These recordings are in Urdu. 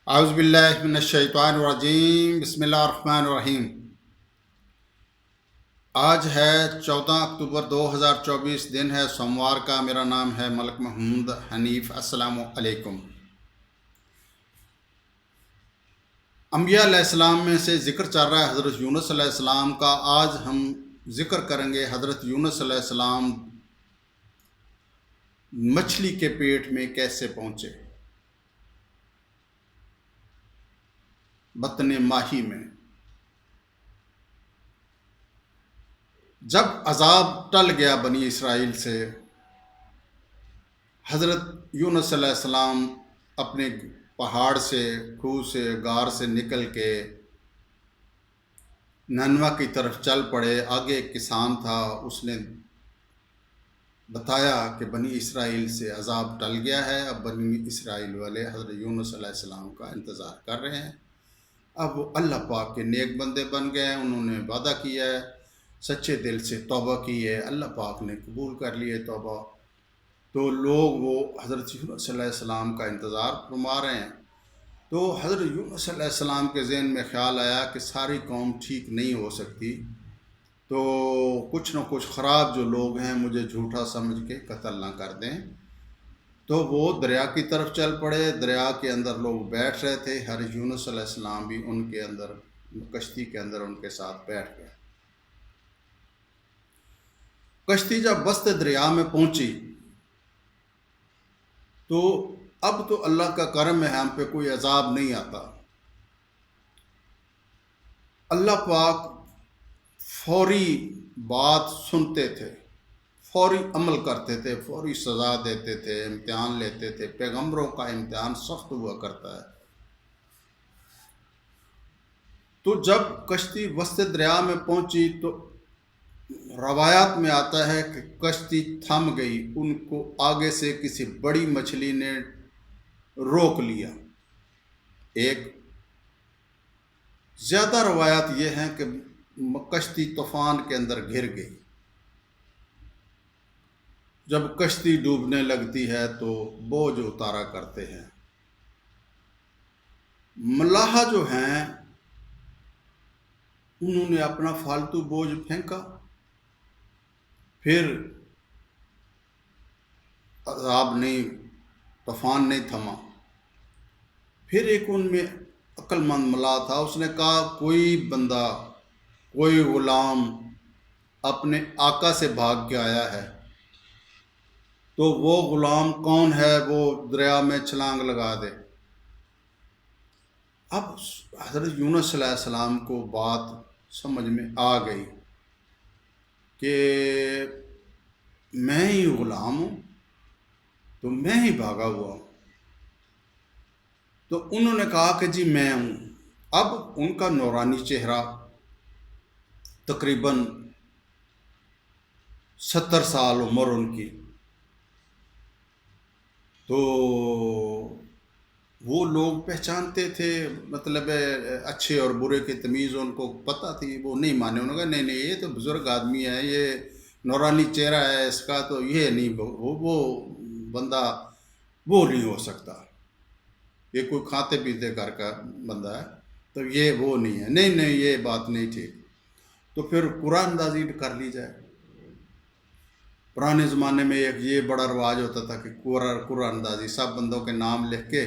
اعوذ باللہ من الشیطان الرجیم، بسم اللہ الرحمن الرحیم۔ آج ہے 14 اکتوبر 2024، دن ہے سوموار کا۔ میرا نام ہے ملک محمود حنیف۔ السلام علیکم۔ انبیاء علیہ السلام میں سے ذکر چل رہا ہے حضرت یونس علیہ السلام کا۔ آج ہم ذکر کریں گے حضرت یونس علیہ السلام مچھلی کے پیٹ میں کیسے پہنچے، بطن ماہی میں۔ جب عذاب ٹل گیا بنی اسرائیل سے، حضرت یونس علیہ السلام اپنے پہاڑ سے، کوہ سے، غار سے نکل کے نینوا کی طرف چل پڑے۔ آگے ایک کسان تھا، اس نے بتایا کہ بنی اسرائیل سے عذاب ٹل گیا ہے، اب بنی اسرائیل والے حضرت یونس علیہ السلام کا انتظار کر رہے ہیں۔ اب وہ اللہ پاک کے نیک بندے بن گئے ہیں، انہوں نے وعدہ کیا ہے، سچے دل سے توبہ کی ہے، اللہ پاک نے قبول کر لیے توبہ۔ تو لوگ وہ حضرت یونس علیہ السلام کا انتظار فرما رہے ہیں۔ تو حضرت یونس علیہ السلام کے ذہن میں خیال آیا کہ ساری قوم ٹھیک نہیں ہو سکتی، تو کچھ نہ کچھ خراب جو لوگ ہیں مجھے جھوٹا سمجھ کے قتل نہ کر دیں۔ تو وہ دریا کی طرف چل پڑے۔ دریا کے اندر لوگ بیٹھ رہے تھے، حضرت یونس علیہ السلام بھی ان کے اندر، کشتی کے اندر ان کے ساتھ بیٹھ گئے۔ کشتی جب وسط دریا میں پہنچی تو اب تو اللہ کا کرم ہے، ہم پہ کوئی عذاب نہیں آتا۔ اللہ پاک فوری بات سنتے تھے، فوری عمل کرتے تھے، فوری سزا دیتے تھے، امتحان لیتے تھے۔ پیغمبروں کا امتحان سخت ہوا کرتا ہے۔ تو جب کشتی وسط دریا میں پہنچی تو روایات میں آتا ہے کہ کشتی تھم گئی، ان کو آگے سے کسی بڑی مچھلی نے روک لیا۔ ایک زیادہ روایات یہ ہیں کہ کشتی طوفان کے اندر گر گئی۔ جب کشتی ڈوبنے لگتی ہے تو بوجھ اتارا کرتے ہیں، ملاح جو ہیں انہوں نے اپنا فالتو بوجھ پھینکا، پھر عذاب نہیں، طوفان نہیں تھما۔ پھر ایک ان میں عقل مند ملا تھا، اس نے کہا کوئی بندہ، کوئی غلام اپنے آقا سے بھاگ کے آیا ہے، تو وہ غلام کون ہے، وہ دریا میں چھلانگ لگا دے۔ اب حضرت یونس علیہ السلام کو بات سمجھ میں آ گئی کہ میں ہی غلام ہوں، تو میں ہی بھاگا ہوا ہوں۔ تو انہوں نے کہا کہ جی میں ہوں۔ اب ان کا نورانی چہرہ، تقریباً 70 سال عمر ان کی، تو وہ لوگ پہچانتے تھے، مطلب اچھے اور برے کی تمیز ان کو پتہ تھی۔ وہ نہیں مانے، انہوں نے کہا نہیں یہ تو بزرگ آدمی ہے، یہ نورانی چہرہ ہے اس کا، تو یہ نہیں، وہ بندہ وہ نہیں ہو سکتا، یہ کوئی کھاتے پیتے گھر کا بندہ ہے، تو یہ وہ نہیں ہے، نہیں یہ بات نہیں ٹھیک۔ تو پھر قرآن اندازی کر لی جائے۔ پرانے زمانے میں ایک یہ بڑا رواج ہوتا تھا کہ قرآن اندازی، سب بندوں کے نام لکھ کے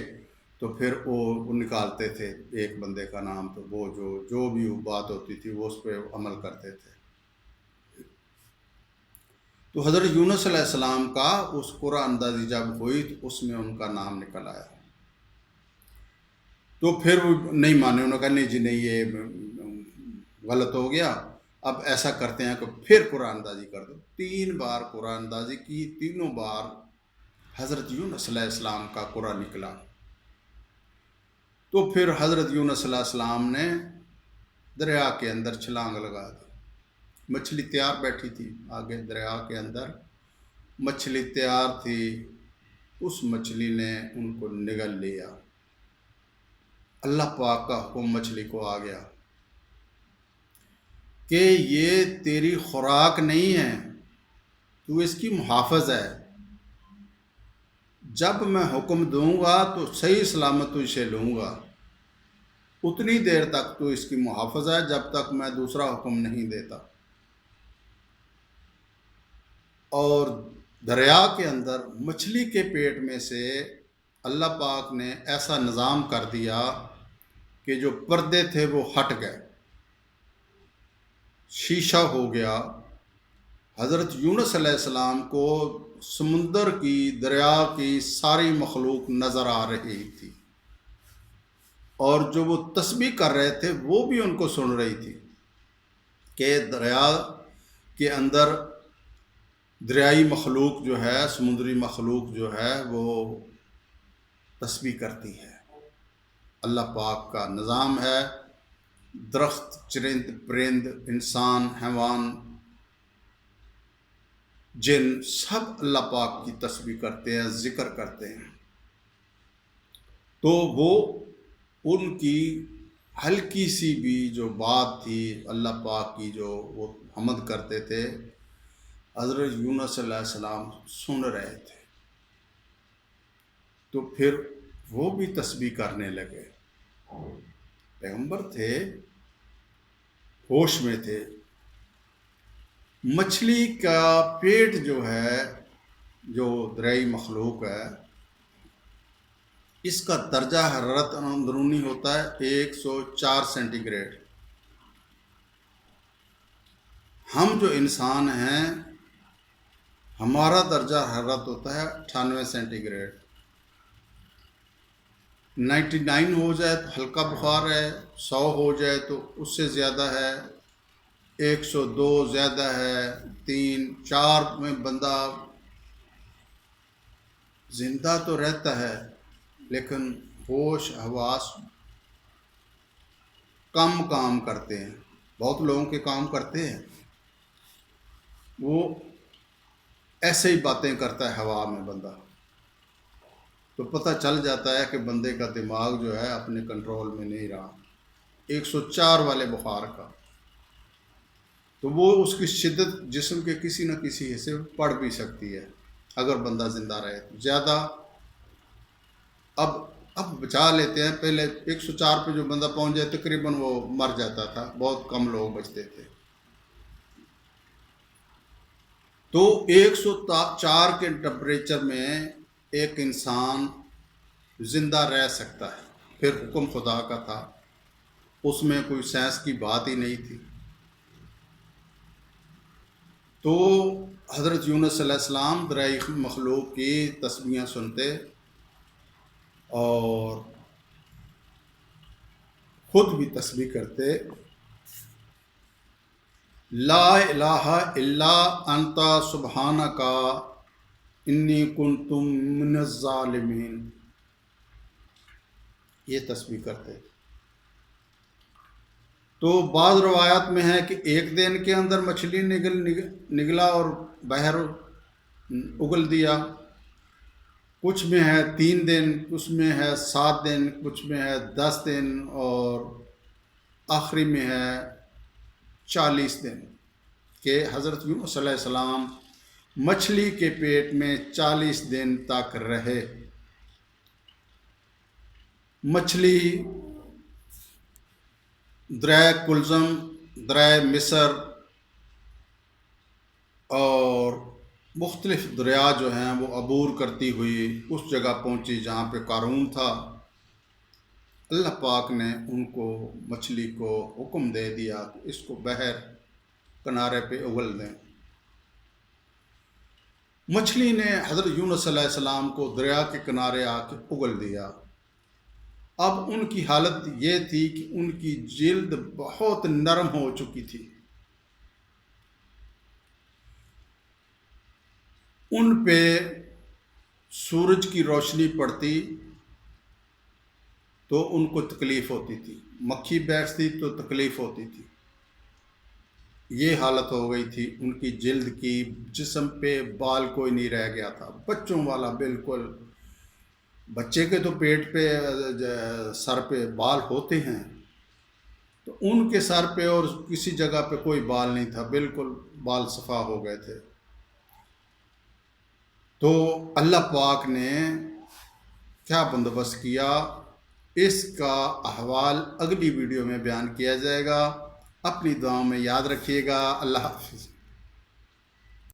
تو پھر وہ نکالتے تھے ایک بندے کا نام، تو وہ جو بھی بات ہوتی تھی وہ اس پہ عمل کرتے تھے۔ تو حضرت یونس علیہ السلام کا اس قرآن اندازی جب ہوئی تو اس میں ان کا نام نکل آیا۔ تو پھر وہ نہیں مانے، انہوں نے کہا نہیں جی نہیں یہ غلط ہو گیا، اب ایسا کرتے ہیں کہ پھر قرآن اندازی کر دو۔ 3 بار قرآن اندازی کی، تینوں بار حضرت یونس علیہ السلام کا قرآن نکلا۔ تو پھر حضرت یونس علیہ السلام نے دریا کے اندر چھلانگ لگا دی۔ مچھلی تیار بیٹھی تھی آگے دریا کے اندر، مچھلی تیار تھی، اس مچھلی نے ان کو نگل لیا۔ اللہ پاک کا حکم مچھلی کو آ گیا کہ یہ تیری خوراک نہیں ہے، تو اس کی محافظ ہے، جب میں حکم دوں گا تو صحیح سلامت تو اسے لوں گا، اتنی دیر تک تو اس کی محافظ ہے جب تک میں دوسرا حکم نہیں دیتا۔ اور دریا کے اندر مچھلی کے پیٹ میں سے اللہ پاک نے ایسا نظام کر دیا کہ جو پردے تھے وہ ہٹ گئے، شیشہ ہو گیا۔ حضرت یونس علیہ السلام کو سمندر کی، دریا کی ساری مخلوق نظر آ رہی تھی، اور جو وہ تسبیح کر رہے تھے وہ بھی ان کو سن رہی تھی کہ دریا کے اندر دریائی مخلوق جو ہے، سمندری مخلوق جو ہے وہ تسبیح کرتی ہے۔ اللہ پاک کا نظام ہے، درخت، چرند، پرند، انسان، حیوان، جن، سب اللہ پاک کی تسبیح کرتے ہیں، ذکر کرتے ہیں۔ تو وہ ان کی ہلکی سی بھی جو بات تھی اللہ پاک کی، جو وہ حمد کرتے تھے، حضرت یونس علیہ السلام سن رہے تھے، تو پھر وہ بھی تسبیح کرنے لگے۔ پیغمبر تھے، ہوش میں تھے۔ مچھلی کا پیٹ جو ہے، جو دریائی مخلوق ہے، اس کا درجہ حرارت اندرونی ہوتا ہے 104 سینٹی گریڈ۔ ہم جو انسان ہیں، ہمارا درجہ حرارت ہوتا ہے 98 سینٹی گریڈ۔ 99 ہو جائے تو ہلکا بخار ہے، 100 ہو جائے تو اس سے زیادہ ہے، 102 زیادہ ہے، 3 4 میں بندہ زندہ تو رہتا ہے لیکن ہوش حواس کم کام کرتے ہیں۔ بہت لوگوں کے کام کرتے ہیں، وہ ایسے ہی باتیں کرتا ہے ہوا میں بندہ، تو پتہ چل جاتا ہے کہ بندے کا دماغ جو ہے اپنے کنٹرول میں نہیں رہا۔ 104 والے بخار کا، تو وہ اس کی شدت جسم کے کسی نہ کسی حصے میں پڑ بھی سکتی ہے اگر بندہ زندہ رہے تو۔ زیادہ اب بچا لیتے ہیں، پہلے 104 پہ جو بندہ پہنچ جائے تقریباً وہ مر جاتا تھا، بہت کم لوگ بچتے تھے۔ تو 104 کے ٹمپریچر میں ایک انسان زندہ رہ سکتا ہے، پھر حکم خدا کا تھا، اس میں کوئی سائنس کی بات ہی نہیں تھی۔ تو حضرت یونس علیہ السلام دریائی مخلوق کی تسبیحیں سنتے اور خود بھی تسبیح کرتے، لا الہ الا انت سبحانک انی کنت من الظالمین، یہ تسبیح کرتے۔ تو بعض روایات میں ہے کہ ایک دن کے اندر مچھلی نگلا اور بحر اگل دیا، کچھ میں ہے 3 دن، کچھ میں ہے 7 دن، کچھ میں ہے 10 دن، اور آخری میں ہے 40 دن، کہ حضرت یونس علیہ السلام مچھلی کے پیٹ میں 40 دن تک رہے۔ مچھلی دریائے کلزم، دریائے مصر اور مختلف دریا جو ہیں وہ عبور کرتی ہوئی اس جگہ پہنچی جہاں پہ قارون تھا۔ اللہ پاک نے ان کو، مچھلی کو حکم دے دیا کہ اس کو بحر کنارے پہ اگل دیں۔ مچھلی نے حضرت یونس علیہ السلام کو دریا کے کنارے آ کے اگل دیا۔ اب ان کی حالت یہ تھی کہ ان کی جلد بہت نرم ہو چکی تھی، ان پہ سورج کی روشنی پڑتی تو ان کو تکلیف ہوتی تھی، مکھی بیٹھتی تو تکلیف ہوتی تھی۔ یہ حالت ہو گئی تھی ان کی جلد کی، جسم پہ بال کوئی نہیں رہ گیا تھا، بچوں والا بالکل۔ بچے کے تو پیٹ پہ، سر پہ بال ہوتے ہیں، تو ان کے سر پہ اور کسی جگہ پہ کوئی بال نہیں تھا، بالکل بال صفا ہو گئے تھے۔ تو اللہ پاک نے کیا بندوبست کیا اس کا احوال اگلی ویڈیو میں بیان کیا جائے گا۔ اپنی دعاؤں میں یاد رکھیے گا۔ اللہ حافظ۔